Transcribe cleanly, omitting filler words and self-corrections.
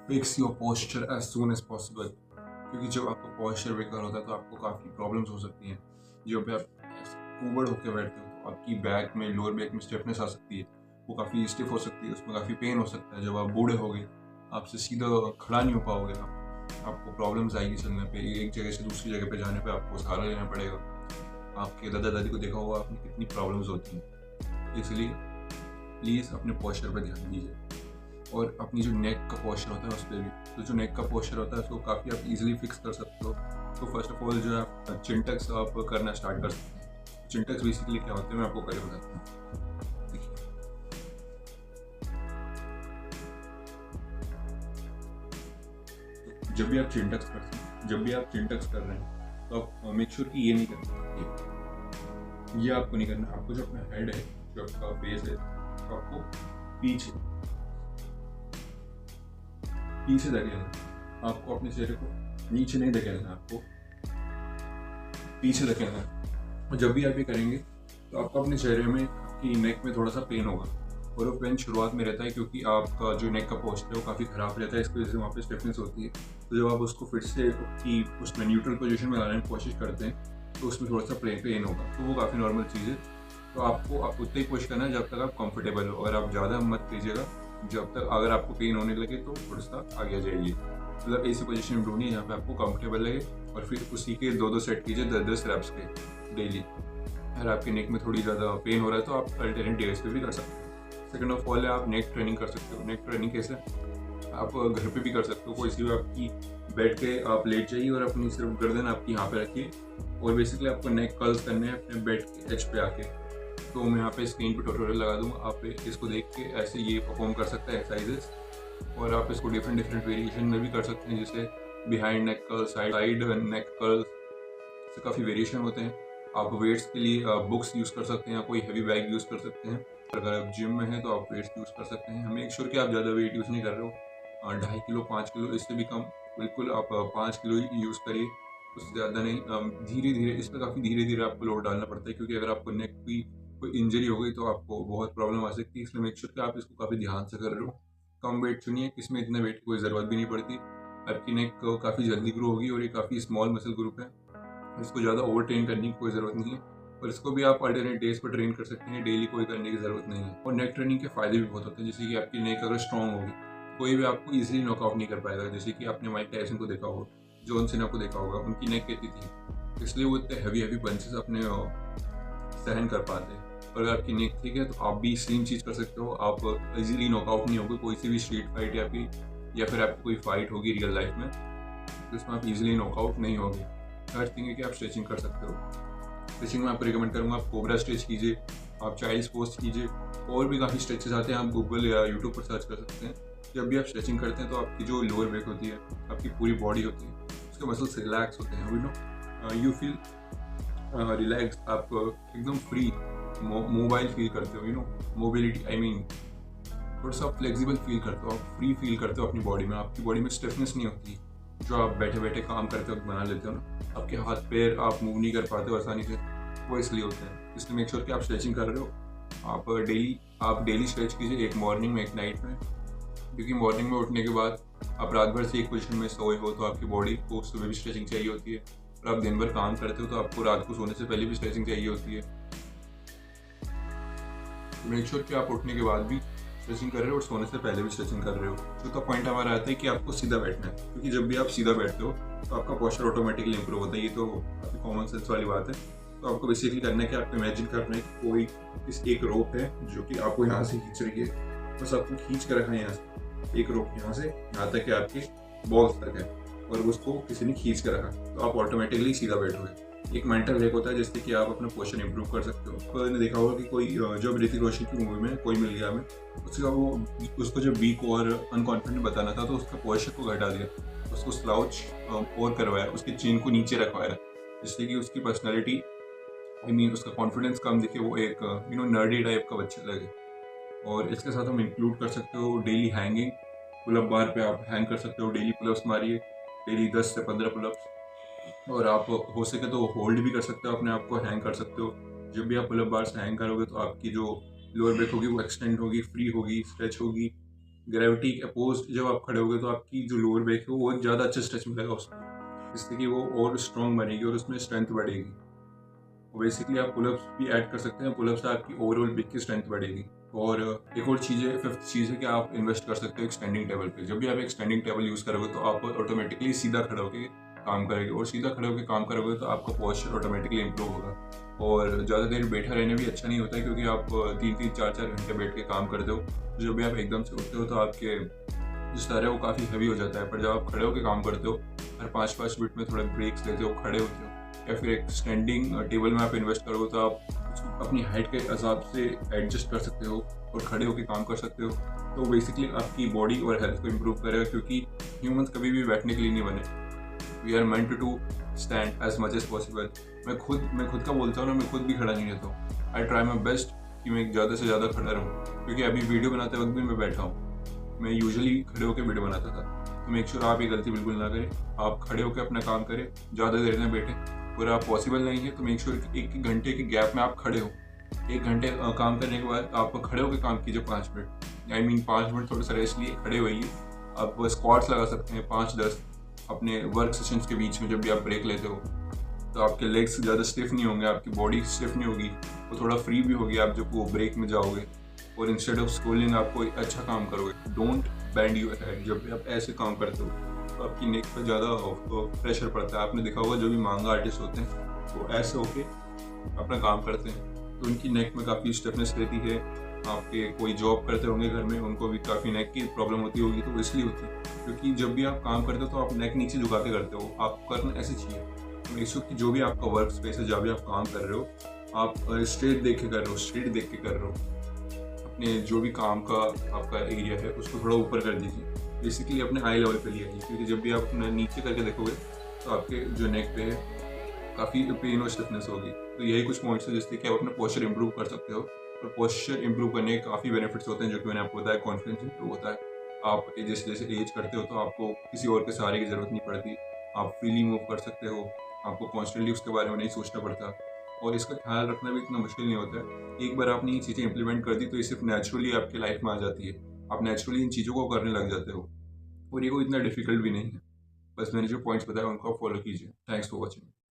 Fix your posture as soon as possible, क्योंकि जब आपका पोस्चर बेकार होता है तो आपको काफ़ी प्रॉब्लम्स हो सकती हैं। जब भी आप फॉरवर्ड होकर बैठते हो तो आपकी बैक में, लोअर बैक में स्टिफनेस आ सकती है, वो काफ़ी स्टिफ हो सकती है, उसमें काफ़ी पेन हो सकता है। जब आप बूढ़े होगे आपसे सीधा खड़ा नहीं हो पाओगे आप, आपको प्रॉब्लम्स आएगी चलने पे, एक जगह से दूसरी जगह पे जाने पे आपको सहारा लेना पड़ेगा। आपके दादा दादी को देखा होगा आपने कितनी प्रॉब्लम्स होती हैं। इसलिए प्लीज़ अपने पोस्चर पर ध्यान दीजिए, और अपनी जो नेक का पोस्चर होता है उस पर भी। तो जो नेक का पोस्चर होता है उसको काफ़ी आप इजीली फिक्स कर सकते हो। तो फर्स्ट ऑफ ऑल जो है आप चिन टक्स आप करना स्टार्ट कर सकते हैं। चिन टक्स बेसिकली क्या होते हैं मैं आपको करके बताता हूँ। देखिए, जब भी आप चिन टक्स करते हैं, जब भी आप चिन टक्स कर रहे हैं तो आप मेक श्योर कि ये नहीं करना, ये आपको नहीं करना। आपको जो अपना हेड है, जो आपका फेस है, तो आपको पीछे पीछे धकेलना है। आपको अपने चेहरे को नीचे नहीं धकेलना है, आपको पीछे धकेलना है। और जब भी आप ये करेंगे तो आपको अपने चेहरे में, आपकी नेक में थोड़ा सा पेन होगा, और वो पेन शुरुआत में रहता है क्योंकि आपका जो नेक का पोस्चर है वो काफ़ी ख़राब रहता है, इसकी वजह से वहाँ पे स्टिफनेस होती है। तो जब आप उसको फिर से की उसमें न्यूट्रल पोजीशन में लाने की कोशिश करते हैं तो उसमें थोड़ा सा पेन होगा, तो वो काफ़ी नॉर्मल चीज़ है। तो आपको आप उतना ही कोशिश करना है जब तक आप कंफर्टेबल हो, और आप ज़्यादा मत कीजिएगा। जब तक अगर आपको पेन होने लगे तो थोड़ा सा आगे आ जाइए, मतलब ऐसी पोजीशन में ढूंढिए जहाँ पे आपको कंफर्टेबल लगे, और फिर उसी के 2-2 सेट कीजिए 10-10 रैप्स के डेली। अगर आपके नेक में थोड़ी ज़्यादा पेन हो रहा है तो आप अल्टरनेट डेज पे भी कर सकते हैं। सेकंड ऑफ ऑल है आप नेक ट्रेनिंग कर सकते हो। नेक ट्रेनिंग कैसे? आप घर पे भी कर सकते हो। कोई सी भी आपकी बेड पे आप लेट जाइए और अपनी सिर्फ गर्दन आपकी यहाँ पे रखिए, और बेसिकली आपको नेक कर्ल्स करने हैं अपने बेड के एज पे आके। तो मैं यहाँ पे स्क्रीन पे ट्यूटोरियल लगा दूँगा, आप इसको देख के ऐसे ये परफॉर्म कर सकते हैं एक्सरसाइजेस, और आप इसको डिफरेंट डिफरेंट वेरिएशन में भी कर सकते हैं, जैसे बिहाइंड नेक कर्ल, साइड नेक कर्ल से काफ़ी वेरिएशन होते हैं। आप वेट्स के लिए बुक्स यूज़ कर सकते हैं, या कोई हैवी बैग यूज़ कर सकते हैं। अगर आप जिम में हैं तो आप वेट्स यूज़ कर सकते हैं। मेक श्योर कि आप ज़्यादा वेट यूज़ नहीं कर रहे हो, 2.5 किलो 5 किलो, इससे भी कम बिल्कुल आप 5 किलो ही यूज़ करिए, उससे ज़्यादा नहीं। धीरे धीरे इस पर काफ़ी धीरे धीरे आपको लोड डालना पड़ता है, क्योंकि अगर आपको नेक की कोई इंजरी हो गई तो आपको बहुत प्रॉब्लम आ सकती है। इसलिए मेक श्योर कि आप इसको काफ़ी ध्यान से कर रहे हो। कम वेट चुनिए, इसमें इतने वेट की कोई ज़रूरत भी नहीं पड़ती। आपकी नेक काफ़ी जल्दी ग्रो होगी, और ये काफ़ी स्मॉल मसल ग्रुप है, इसको ज़्यादा ओवर ट्रेन करने की कोई ज़रूरत नहीं है। और इसको भी आप अल्टरनेट डेज पर ट्रेन कर सकते हैं, डेली कोई करने की ज़रूरत नहीं है। और नेक ट्रेनिंग के फ़ायदे भी बहुत होते हैं, जैसे कि आपकी नेक अगर स्ट्रॉन्ग होगी कोई भी आपको ईजिली नॉकआउट नहीं कर पाएगा। जैसे कि आपने माइक टायसन को देखा होगा, जॉन सीना को देखा होगा, उनकी नेक कैसी थी, इसलिए वो इतने हैवी हैवी पंचेस अपने सहन कर पाते हैं। और अगर आपकी नेक ठीक है तो आप भी सेम चीज़ कर सकते हो, आप इजीली नॉकआउट नहीं होगे कोई सी भी स्ट्रीट फाइट या फिर आपकी कोई फाइट होगी रियल लाइफ में, तो इसमें आप इजीली नॉकआउट नहीं होगे। थर्ड थिंग है कि आप स्ट्रेचिंग कर सकते हो। स्ट्रेचिंग में आपको रिकमेंड करूँगा आप कोबरा स्ट्रेच कीजिए, आप चाइल्ड्स पोस्ट कीजिए, और भी काफ़ी स्ट्रेचेस आते हैं, आप गूगल या यूट्यूब पर सर्च कर सकते हैं। जब भी आप स्ट्रेचिंग करते हैं तो आपकी जो लोअर बैक होती है, आपकी पूरी बॉडी होती है, उसके मसल्स रिलैक्स होते हैं, यू फील रिलैक्स, आप एकदम फ्री मोबाइल फील करते हो, मोबिलिटी, आई मीन थोड़ा सा फ्लेक्सिबल फील करते हो, आप फ्री फील करते हो अपनी बॉडी में, आपकी बॉडी में स्टिफनेस नहीं होती जो आप बैठे बैठे काम करते वक्त बना लेते हो ना। आपके हाथ पैर आप मूव नहीं कर पाते हो आसानी से, वो इसलिए होते हैं। इसलिए मेक श्योर कि आप स्ट्रेचिंग कर रहे हो। आप डेली स्ट्रेच कीजिए, एक मॉर्निंग में एक नाइट में, क्योंकि मॉर्निंग में उठने के बाद आप रात भर से एक पोजिशन में सोए हो तो आपकी बॉडी को सुबह भी स्ट्रेचिंग चाहिए होती है, और आप दिन भर काम करते हो तो आपको रात को सोने से पहले भी स्ट्रेचिंग चाहिए होती है। तो मेक श्योर कि आप उठने के बाद भी स्ट्रेचिंग कर रहे हो और सोने से पहले भी स्ट्रेचिंग कर रहे हो। चौथा पॉइंट हमारा आता है कि आपको सीधा बैठना है, क्योंकि जब भी आप सीधा बैठते हो तो आपका पोस्चर ऑटोमेटिकली इंप्रूव होता है। ये तो काफ़ी कॉमन सेंस वाली बात है। तो आपको बेसिकली करना है कि आपको इमेजिन करना है कि कोई एक रोप है जो कि आपको यहाँ से खींच रही है, बस आपको खींच कर रखना है यहाँ से, एक रोप यहाँ से यहाँ तक कि आपके बॉल्स तक है, और उसको किसी ने खींच कर रखा, तो आप ऑटोमेटिकली सीधा बैठोगे। एक मेंटल हैक होता है जिससे कि आप अपना पोस्चर इंप्रूव कर सकते हो। आपने देखा होगा कि कोई जब ऋतिक रोशन की मूवी में कोई मिल गया हमें, उसको जब वीक और अनकॉन्फिडेंट बताना था तो उसका पोस्चर को घटा दिया, उसको स्लाउच और करवाया, उसकी चीन को नीचे रखवाया, जिससे कि उसकी पर्सनैलिटी, आई मीन उसका कॉन्फिडेंस कम दिखे, वो एक नर्डी टाइप का बच्चा लगे। और इसके साथ हम इंक्लूड कर सकते हो डेली हैंगिंग। पुलअप बार पे आप हैंग कर सकते हो, डेली पुलअप्स मारिए, डेली 10 से 15 पुलअप्स। और आप हो सके तो होल्ड भी कर सकते हो, अपने आप को हैंग कर सकते हो। जब भी आप पुलअप बार से हैंग करोगे तो आपकी जो लोअर बैक होगी वो एक्सटेंड होगी, फ्री होगी, स्ट्रेच होगी, ग्रेविटी के अपोज जब आप खड़े होगे तो आपकी जो लोअर बैक है वो बहुत ज़्यादा अच्छा स्ट्रेच मिलेगा उसको, जिससे कि वो और स्ट्रॉन्ग बनेगी और उसमें स्ट्रेंथ बढ़ेगी। बेसिकली आप पुलअप्स भी ऐड कर सकते हैं, पुलअप्स से आपकी ओवरऑल बैक की स्ट्रेंथ बढ़ेगी। और एक और चीज़ है, फिफ्थ चीज़ है कि आप इन्वेस्ट कर सकते हो एक स्टैंडिंग टेबल पे। जब भी आप एक स्टैंडिंग टेबल यूज़ करोगे तो आप ऑटोमेटिकली सीधा खड़े होकर काम करेंगे, और सीधा खड़े होकर काम करोगे तो आपका पोस्चर ऑटोमेटिकली इंप्रूव होगा। और ज़्यादा देर बैठा रहना भी अच्छा नहीं होता है, क्योंकि आप 3-3, 4-4 घंटे बैठ के काम करते हो, तो जब भी आप एकदम से उठते हो तो आपके जो सर है वो काफ़ी हैवी हो जाता है। पर जब आप खड़े होकर काम करते हो, हर 5-5 मिनट में थोड़े ब्रेक्स लेते हो, खड़े होते हो, या फिर एक स्टैंडिंग टेबल में आप इन्वेस्ट करोगे तो आप उसको अपनी हाइट के हिसाब से एडजस्ट कर सकते हो और खड़े होकर काम कर सकते हो। तो बेसिकली आपकी बॉडी और हेल्थ को इम्प्रूव करेगा, क्योंकि ह्यूमंस कभी भी बैठने के लिए नहीं बने। We are meant to stand as much as possible. मैं खुद का बोलता हूँ ना, मैं खुद भी खड़ा नहीं रहता हूँ। आई ट्राई माई बेस्ट कि मैं ज़्यादा से ज़्यादा खड़ा रहूँ, क्योंकि अभी वीडियो बनाते वक्त भी मैं बैठा हूँ। मैं यूजुअली खड़े होकर वीडियो बनाता था, तो मेक श्योर आप ये गलती बिल्कुल ना करें। आप खड़े होकर अपना काम करें, ज़्यादा देर में बैठें। और आप पॉसिबल नहीं है तो मेक श्योर कि 1 घंटे के गैप में आप खड़े हो। 1 घंटे काम करने के बाद आप खड़े होकर काम कीजिए 5 मिनट। आई मीन 5 मिनट थोड़ा सा रेस्ट लिए खड़े होइए। आप स्क्वाट्स लगा सकते हैं 5-10 अपने वर्क सेशंस के बीच में, जब भी आप ब्रेक लेते हो। तो आपके लेग्स ज़्यादा स्टिफ नहीं होंगे, आपकी बॉडी स्टिफ नहीं होगी, वो थोड़ा फ्री भी होगी आप जब वो ब्रेक में जाओगे। और इंस्टेड ऑफ स्क्रोलिंग आप कोई अच्छा काम करोगे। Don't band your head. जब भी आप ऐसे काम करते हो तो आपकी नेक पर ज़्यादा प्रेशर पड़ता है। आपने देखा होगा जो भी मांगा आर्टिस्ट होते हैं वो ऐसे होके अपना काम करते हैं, तो उनकी नेक में काफ़ी स्टिफनेस रहती है। आपके कोई जॉब करते होंगे घर में, उनको भी काफ़ी नेक की प्रॉब्लम होती होगी, तो वो इसलिए होती है क्योंकि जब भी आप काम करते हो तो आप नेक नीचे झुका के करते हो। आपको करना ऐसे चाहिए। तो इस वक्त जो भी आपका वर्क स्पेस है, जहाँ भी आप काम कर रहे हो, आप स्ट्रेट देख के कर रहे हो, स्ट्रेट देख के कर रहे हो। अपने जो भी काम का आपका एरिया है उसको थोड़ा ऊपर कर दीजिए, बेसिकली अपने आई लेवल पे ले आइए। क्योंकि जब भी आप अपना नीचे करके देखोगे तो आपके जो नेक पे है काफ़ी पेन और स्टिफनेस होगी। तो यही कुछ पॉइंट्स है जिससे कि आप अपना पोस्चर इंप्रूव कर सकते हो। और पोस्चर इंप्रूव करने के काफ़ी बेनिफिट्स होते हैं, जो कि मैंने आपको बताया। कॉन्फिडेंस इंप्रूव होता है। आप जैसे जैसे एज करते हो तो आपको किसी और के सहारे की ज़रूरत नहीं पड़ती। आप फ्रीली मूव कर सकते हो, आपको कॉन्स्टेंटली उसके बारे में नहीं सोचना पड़ता। और इसका ख्याल रखना भी इतना मुश्किल नहीं होता है। एक बार आपने ये चीज़ें इंप्लीमेंट कर दी तो ये सिर्फ नेचुरली आपकी लाइफ में आ जाती है। आप नेचुरली इन चीज़ों को करने लग जाते हो, और ये कोई इतना डिफिकल्ट भी नहीं है। बस मैंने जो पॉइंट्स बताया उनको आप फॉलो कीजिए। Thanks for watching.